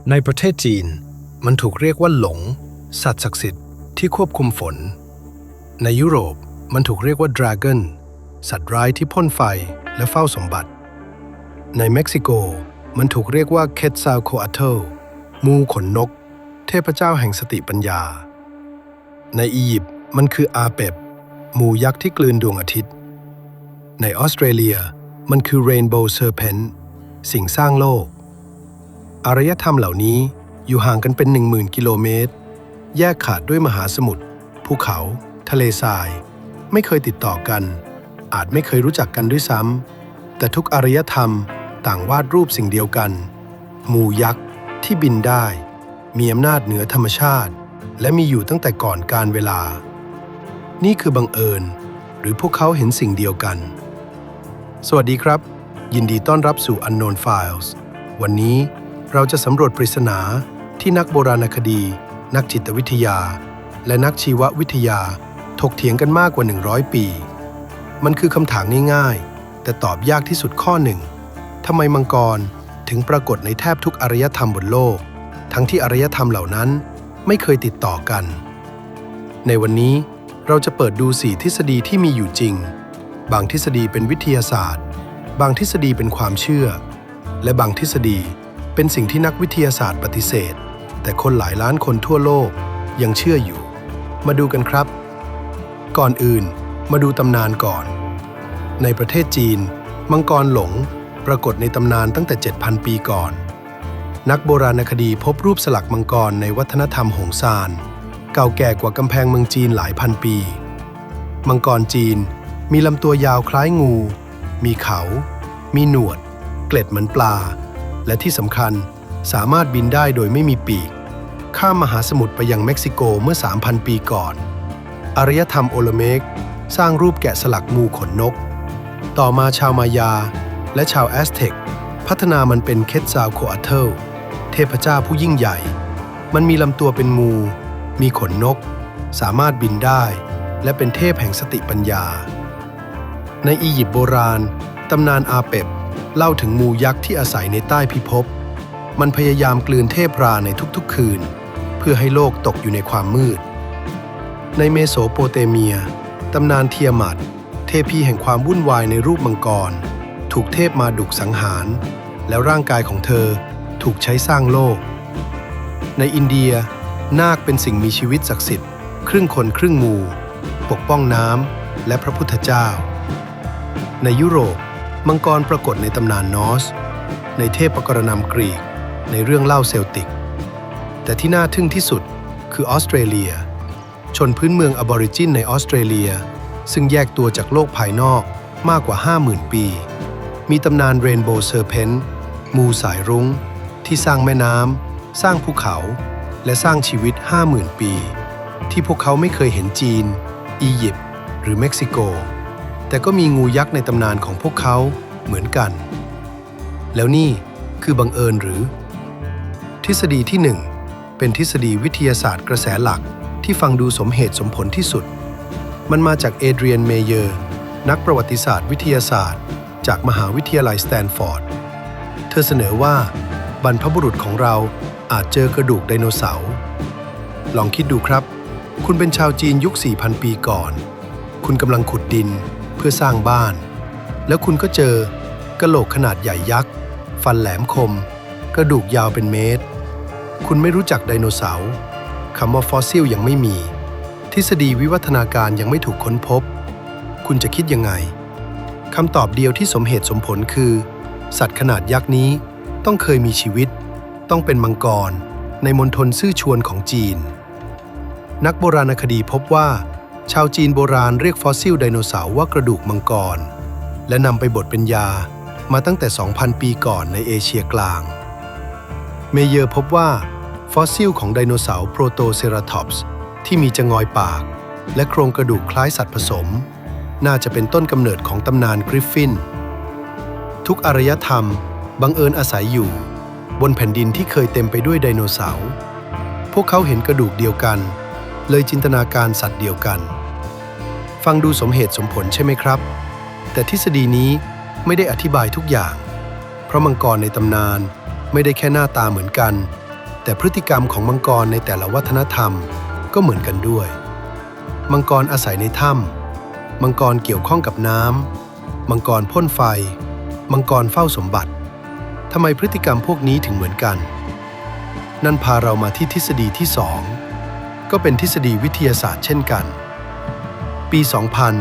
ในประเทศจีนมันถูกเรียกว่าหลงสัตว์ศักดิ์สิทธิ์ที่ควบคุมฝนในยุโรปมันถูกเรียกว่าดราก้อนสัตว์ร้ายที่พ่นไฟและเฝ้าสมบัติในเม็กซิโกมันถูกเรียกว่าเคทซาลโคอัตเทิลงูขนนกเทพเจ้าแห่งสติปัญญาในอียิปต์มันคืออาเปบหมูยักษ์ที่กลืนดวงอาทิตย์ในออสเตรเลียมันคือเรนโบว์เซอร์เพนต์สิ่งสร้างโลกอารยธรรมเหล่านี้อยู่ห่างกันเป็น 10,000 กิโลเมตรแยกขาดด้วยมหาสมุทรภูเขาทะเลทรายไม่เคยติดต่อกันอาจไม่เคยรู้จักกันด้วยซ้ำแต่ทุกอารยธรรมต่างวาดรูปสิ่งเดียวกันหมูยักษ์ที่บินได้มีอำนาจเหนือธรรมชาติและมีอยู่ตั้งแต่ก่อนกาลเวลานี่คือบังเอิญหรือพวกเขาเห็นสิ่งเดียวกันสวัสดีครับยินดีต้อนรับสู่ Unknown Files วันนี้เราจะสำรวจปริศนาที่นักโบราณคดีนักจิตวิทยาและนักชีววิทยาถกเถียงกันมากกว่า100 ปีมันคือคำถามง่ายๆแต่ตอบยากที่สุดข้อหนึ่งทำไมมังกรถึงปรากฏในแทบทุกอารยธรรมบนโลกทั้งที่อารยธรรมเหล่านั้นไม่เคยติดต่อกันในวันนี้เราจะเปิดดู4 ทฤษฎีที่มีอยู่จริงบางทฤษฎีเป็นวิทยาศาสตร์บางทฤษฎีเป็นความเชื่อและบางทฤษฎีเป็นสิ่งที่นักวิทยาศาสตร์ปฏิเสธแต่คนหลายล้านคนทั่วโลกยังเชื่ออยู่มาดูกันครับก่อนอื่นมาดูตำนานก่อนในประเทศจีนมังกรหลงปรากฏในตำนานตั้งแต่ 7,000 ปีก่อนนักโบราณคดีพบรูปสลักมังกรในวัฒนธรรมหงซานเก่าแก่กว่ากำแพงเมืองจีนหลายพันปีมังกรจีนมีลำตัวยาวคล้ายงูมีเขามีหนวดเกล็ดเหมือนปลาและที่สำคัญสามารถบินได้โดยไม่มีปีกข้ามมหาสมุทรไปยังเม็กซิโกเมื่อ 3,000 ปีก่อนอารยธรรมโอโลเมกสร้างรูปแกะสลักงูขนนกต่อมาชาวมายาและชาวแอสเท็กพัฒนามันเป็นเคทซาลโคอัตเทิลเทพเจ้าผู้ยิ่งใหญ่มันมีลำตัวเป็นงูมีขนนกสามารถบินได้และเป็นเทพแห่งสติปัญญาในอียิปต์โบราณตำนานอาเปบเล่าถึงงูยักษ์ที่อาศัยในใต้พิภพมันพยายามกลืนเทพราในทุกๆคืนเพื่อให้โลกตกอยู่ในความมืดในเมโสโปเตเมียตำนานเทียมัดเทพีแห่งความวุ่นวายในรูปมังกรถูกเทพมาดุกสังหารแล้วร่างกายของเธอถูกใช้สร้างโลกในอินเดียนาคเป็นสิ่งมีชีวิตศักดิ์สิทธิ์ครึ่งคนครึ่งงูปกป้องน้ำและพระพุทธเจ้าในยุโรปมังกรปรากฏในตำนานนอร์สในเทพกรณำกรีกในเรื่องเล่าเซลติกแต่ที่น่าทึ่งที่สุดคือออสเตรเลียชนพื้นเมืองอบอริจินในออสเตรเลียซึ่งแยกตัวจากโลกภายนอกมากกว่า 50,000 ปีมีตำนานเรนโบว์เซอร์เพนต์งูสายรุ้งที่สร้างแม่น้ำสร้างภูเขาและสร้างชีวิต 50,000 ปีที่พวกเขาไม่เคยเห็นจีนอียิปต์หรือเม็กซิโกแต่ก็มีงูยักษ์ในตำนานของพวกเขาเหมือนกันแล้วนี่คือบังเอิญหรือทฤษฎีที่ 1เป็นทฤษฎีวิทยาศาสตร์กระแสหลักที่ฟังดูสมเหตุสมผลที่สุดมันมาจากเอเดรียนเมเยอร์นักประวัติศาสตร์วิทยาศาสตร์จากมหาวิทยาลัยสแตนฟอร์ดเธอเสนอว่าบรรพบุรุษของเราอาจเจอกระดูกไดโนเสาร์ลองคิดดูครับคุณเป็นชาวจีนยุค 4,000 ปีก่อนคุณกำลังขุดดินเพื่อสร้างบ้านแล้วคุณก็เจอกะโหลกขนาดใหญ่ยักษ์ฟันแหลมคมกระดูกยาวเป็นเมตรคุณไม่รู้จักไดโนเสาร์คำว่าฟอสซิลยังไม่มีทฤษฎีวิวัฒนาการยังไม่ถูกค้นพบคุณจะคิดยังไงคำตอบเดียวที่สมเหตุสมผลคือสัตว์ขนาดยักษ์นี้ต้องเคยมีชีวิตต้องเป็นมังกรในมณฑลซื่อชวนของจีนนักโบราณคดีพบว่าชาวจีนโบราณเรียกฟอสซิลไดโนเสาร์ว่ากระดูกมังกรและนำไปบดเป็นยามาตั้งแต่ 2,000 ปีก่อนในเอเชียกลางเมเยอร์พบว่าฟอสซิลของไดโนเสาร์โปรโตเซราทอปส์ที่มีจงอยปากและโครงกระดูกคล้ายสัตว์ผสมน่าจะเป็นต้นกำเนิดของตำนานกริฟฟินทุกอารยธรรมบังเอิญอาศัยอยู่บนแผ่นดินที่เคยเต็มไปด้วยไดโนเสาร์พวกเขาเห็นกระดูกเดียวกันเลยจินตนาการสัตว์เดียวกันฟังดูสมเหตุสมผลใช่ไหมครับแต่ทฤษฎีนี้ไม่ได้อธิบายทุกอย่างเพราะมังกรในตำนานไม่ได้แค่หน้าตาเหมือนกัน แต่พฤติกรรมของมังกรในแต่ละวัฒนธรรมก็เหมือนกันด้วยมังกรอาศัยในถ้ำมังกรเกี่ยวข้องกับน้ำมังกรพ่นไฟมังกรเฝ้าสมบัติทำไมพฤติกรรมพวกนี้ถึงเหมือนกันนั่นพาเรามาที่ทฤษฎีที่2ก็เป็นทฤษฎีวิทยาศาสตร์เช่นกันปี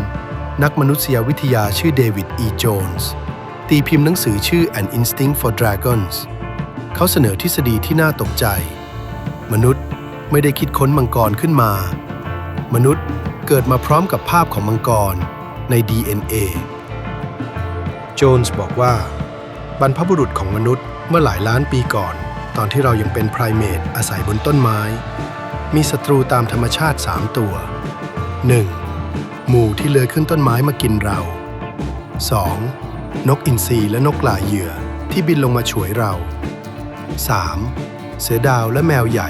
2000 นักมนุษยวิทยาชื่อเดวิด อี โจนส์ตีพิมพ์หนังสือชื่อ An Instinct for Dragons เขาเสนอทฤษฎีที่น่าตกใจมนุษย์ไม่ได้คิดค้นมังกรขึ้นมามนุษย์เกิดมาพร้อมกับภาพของมังกรใน DNA โจนส์บอกว่าบรรพบุรุษของมนุษย์เมื่อหลายล้านปีก่อนตอนที่เรายังเป็นไพรเมทอาศัยบนต้นไม้มีศัตรูตามธรรมชาติ3ตัว 1. หมู่ที่เลื้อยขึ้นต้นไม้มากินเรา 2. นกอินทรีและนกลายเหยื่อที่บินลงมาฉวยเรา 3. เสือดาวและแมวใหญ่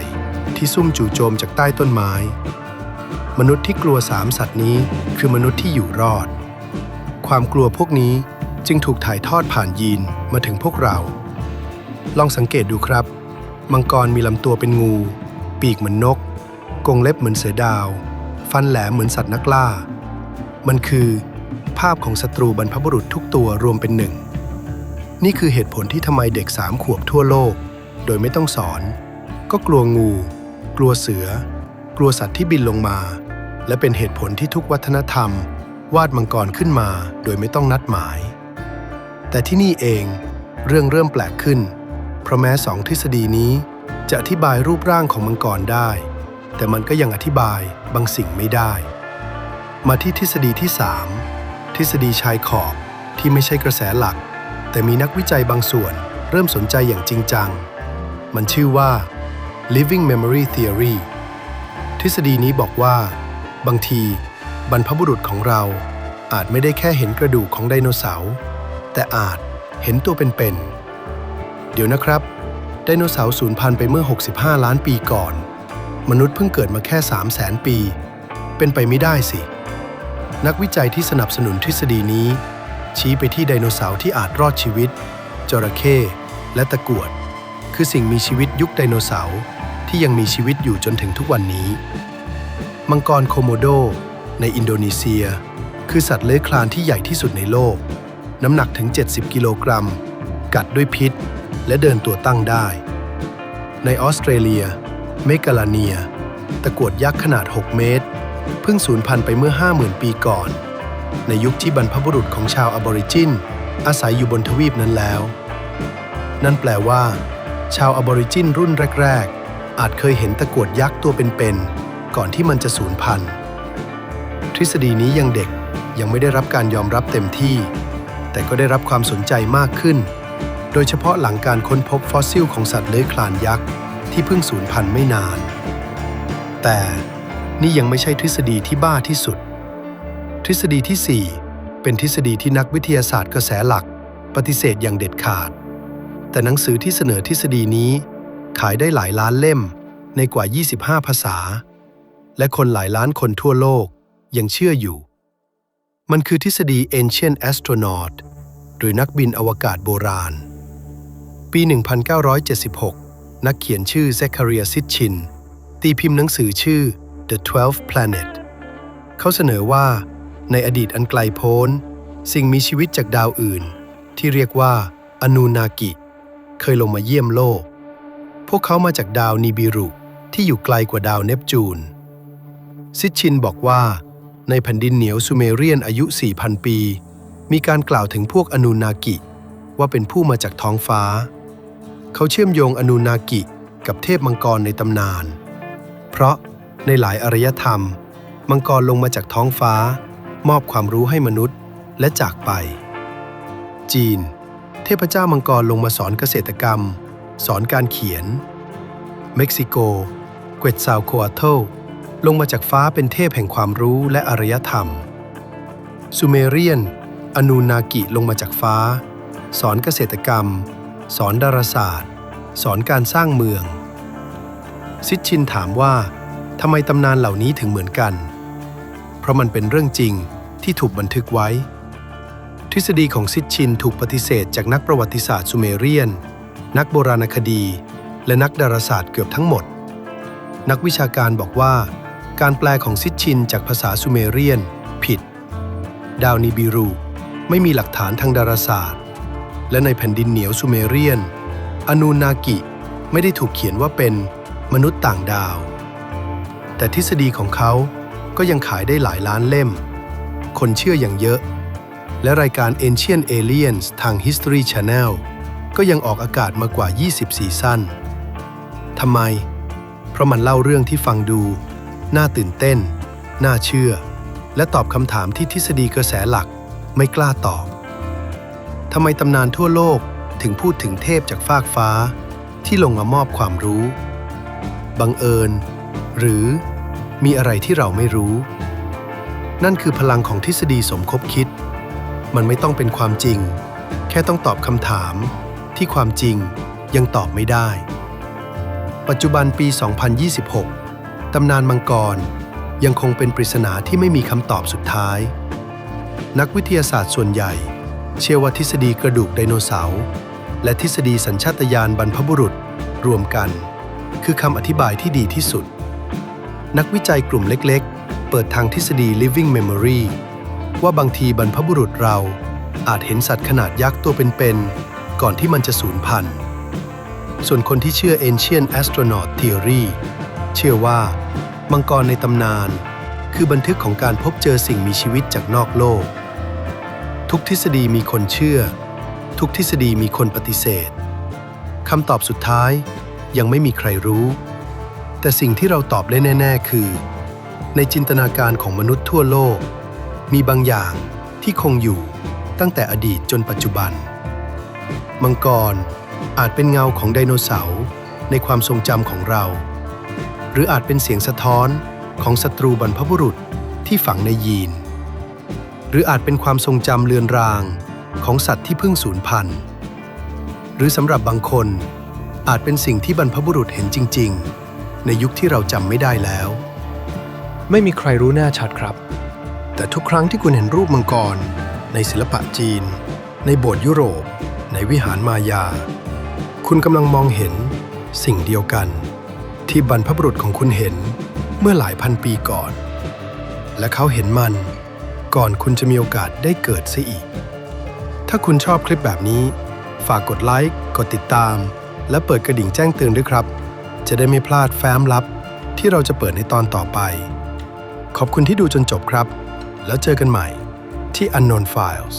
ที่ซุ่มจู่โจมจากใต้ต้นไม้มนุษย์ที่กลัว3 สัตว์นี้คือมนุษย์ที่อยู่รอดความกลัวพวกนี้จึงถูกถ่ายทอดผ่านยีนมาถึงพวกเราลองสังเกตดูครับมังกรมีลำตัวเป็นงูปีกเหมือนนกกรงเล็บเหมือนเสือดาวฟันแหลมเหมือนสัตว์นักล่ามันคือภาพของศัตรูบรรพบุรุษทุกตัวรวมเป็นหนึ่งนี่คือเหตุผลที่ทำไมเด็ก3 ขวบทั่วโลกโดยไม่ต้องสอนก็กลัวงูกลัวเสือกลัวสัตว์ที่บินลงมาและเป็นเหตุผลที่ทุกวัฒนธรรมวาดมังกรขึ้นมาโดยไม่ต้องนัดหมายแต่ที่นี่เองเรื่องเริ่มแปลกขึ้นเพราะแม้2 ทฤษฎีนี้จะอธิบายรูปร่างของมังกรได้แต่มันก็ยังอธิบายบางสิ่งไม่ได้มาที่ทฤษฎีที่3ทฤษฎีชายขอบที่ไม่ใช่กระแสหลักแต่มีนักวิจัยบางส่วนเริ่มสนใจอย่างจริงจังมันชื่อว่า Living Memory Theory ทฤษฎีนี้บอกว่าบางทีบรรพบุรุษของเราอาจไม่ได้แค่เห็นกระดูกของไดโนเสาร์แต่อาจเห็นตัวเป็นๆเดี๋ยวนะครับไดโนเสาร์สูญพันธุ์ไปเมื่อ65 ล้านปีก่อนมนุษย์เพิ่งเกิดมาแค่ 300,000 ปีเป็นไปไม่ได้สินักวิจัยที่สนับสนุนทฤษฎีนี้ชี้ไปที่ไดโนเสาร์ที่อาจรอดชีวิตจระเข้และตะกรวดคือสิ่งมีชีวิตยุคไดโนเสาร์ที่ยังมีชีวิตอยู่จนถึงทุกวันนี้มังกรโคโมโดในอินโดนีเซียคือสัตว์เลื้อยคลานที่ใหญ่ที่สุดในโลกน้ำหนักถึง70 กิโลกรัมกัดด้วยพิษและเดินตัวตั้งได้ในออสเตรเลียเมกาลาเนียตะกรวดยักษ์ขนาด6 เมตรเพิ่งสูญพันธุ์ไปเมื่อ 50,000 ปีก่อนในยุคที่บรรพบุรุษของชาวอบอริจินอาศัยอยู่บนทวีปนั้นแล้วนั่นแปลว่าชาวอบอริจินรุ่นแรกๆอาจเคยเห็นตะกรวดยักษ์ตัวเป็นๆก่อนที่มันจะสูญพันธุ์ทฤษฎีนี้ยังเด็กยังไม่ได้รับการยอมรับเต็มที่แต่ก็ได้รับความสนใจมากขึ้นโดยเฉพาะหลังการค้นพบฟอสซิลของสัตว์เลื้อยคลานยักษ์ที่เพิ่งสูญพันธุ์ไม่นานแต่นี่ยังไม่ใช่ทฤษฎีที่บ้าที่สุดทฤษฎีที่4เป็นทฤษฎีที่นักวิทยาศาสตร์กระแสหลักปฏิเสธอย่างเด็ดขาดแต่หนังสือที่เสนอทฤษฎีนี้ขายได้หลายล้านเล่มในกว่า25 ภาษาและคนหลายล้านคนทั่วโลกยังเชื่ออยู่มันคือทฤษฎี Ancient Astronaut หรือนักบินอวกาศโบราณปี 1976 นักเขียนชื่อแซคคาเรีย ซิตชินตีพิมพ์หนังสือชื่อ The 12th Planet เขาเสนอว่าในอดีตอันไกลโพ้นสิ่งมีชีวิตจากดาวอื่นที่เรียกว่าอนูนากิเคยลงมาเยี่ยมโลกพวกเขามาจากดาวนีบิรุที่อยู่ไกลกว่าดาวเนปจูนซิตชินบอกว่าในแผ่นดินเหนียวซูเมเรียนอายุ 4,000 ปีมีการกล่าวถึงพวกอนูนากิว่าเป็นผู้มาจากท้องฟ้าเขาเชื่อมโยงอนูนากิกับเทพมังกรในตำนานเพราะในหลายอารยธรรมมังกรลงมาจากท้องฟ้ามอบความรู้ให้มนุษย์และจากไปจีนเทพเจ้ามังกรลงมาสอนเกษตรกรรมสอนการเขียนเม็กซิโกเกวตซาลโคอาโตลงมาจากฟ้าเป็นเทพแห่งความรู้และอารยธรรมซูเมเรียนอนูนากิลงมาจากฟ้าสอนเกษตรกรรมสอนดาราศาสตร์สอนการสร้างเมืองซิตชินถามว่าทำไมตำนานเหล่านี้ถึงเหมือนกันเพราะมันเป็นเรื่องจริงที่ถูกบันทึกไว้ทฤษฎีของซิตชินถูกปฏิเสธจากนักประวัติศาสตร์ซูเมเรียนนักโบราณคดี และนักดาราศาสตร์เกือบทั้งหมดนักวิชาการบอกว่าการแปลของซิดชินจากภาษาซูเมเรียนผิดดาวนิบิรูไม่มีหลักฐานทางดาราศาสตร์และในแผ่นดินเหนียวซูเมเรียนอนูนากิไม่ได้ถูกเขียนว่าเป็นมนุษย์ต่างดาวแต่ทฤษฎีของเขาก็ยังขายได้หลายล้านเล่มคนเชื่ออย่างเยอะและรายการ Ancient Aliens ทาง History Channel ก็ยังออกอากาศมากว่า20ซีซั่นทำไมเพราะมันเล่าเรื่องที่ฟังดูน่าตื่นเต้นน่าเชื่อและตอบคำถามที่ทฤษฎีกระแสหลักไม่กล้าตอบทำไมตำนานทั่วโลกถึงพูดถึงเทพจากฟากฟ้าที่ลงมามอบความรู้บังเอิญหรือมีอะไรที่เราไม่รู้นั่นคือพลังของทฤษฎีสมคบคิดมันไม่ต้องเป็นความจริงแค่ต้องตอบคำถามที่ความจริงยังตอบไม่ได้ปัจจุบันปี 2026 ตำนานมังกรยังคงเป็นปริศนาที่ไม่มีคำตอบสุดท้ายนักวิทยาศาสตร์ส่วนใหญ่เชื่อว่าทฤษฎีกระดูกไดโนเสาร์และทฤษฎีสัญชาตญาณบรรพบุรุษรวมกันคือคำอธิบายที่ดีที่สุดนักวิจัยกลุ่มเล็กๆเปิดทางทฤษฎี living memory ว่าบางทีบรรพบุรุษเราอาจเห็นสัตว์ขนาดยักษ์ตัวเป็นๆก่อนที่มันจะสูญพันธุ์ส่วนคนที่เชื่อ ancient astronaut theory เชื่อว่ามังกรในตำนานคือบันทึกของการพบเจอสิ่งมีชีวิตจากนอกโลกทุกทฤษฎีมีคนเชื่อทุกทฤษฎีมีคนปฏิเสธคำตอบสุดท้ายยังไม่มีใครรู้แต่สิ่งที่เราตอบได้แน่ๆคือในจินตนาการของมนุษย์ทั่วโลกมีบางอย่างที่คงอยู่ตั้งแต่อดีตจนปัจจุบันมังกรอาจเป็นเงาของไดโนเสาร์ในความทรงจำของเราหรืออาจเป็นเสียงสะท้อนของศัตรูบรรพบุรุษที่ฝังในยีนหรืออาจเป็นความทรงจำเลือนรางของสัตว์ที่เพิ่งสูญพันธุ์หรือสำหรับบางคนอาจเป็นสิ่งที่บรรพบุรุษเห็นจริงๆในยุคที่เราจำไม่ได้แล้วไม่มีใครรู้แน่ชัดครับแต่ทุกครั้งที่คุณเห็นรูปมังกรในศิลปะจีนในโบสถ์ยุโรปในวิหารมายาคุณกำลังมองเห็นสิ่งเดียวกันที่บรรพบุรุษของคุณเห็นเมื่อหลายพันปีก่อนและเขาเห็นมันก่อนคุณจะมีโอกาสได้เกิดเสียอีกถ้าคุณชอบคลิปแบบนี้ฝากกดไลค์กดติดตามและเปิดกระดิ่งแจ้งเตือนด้วยครับจะได้ไม่พลาดแฟ้มลับที่เราจะเปิดในตอนต่อไปขอบคุณที่ดูจนจบครับแล้วเจอกันใหม่ที่ Unknown Files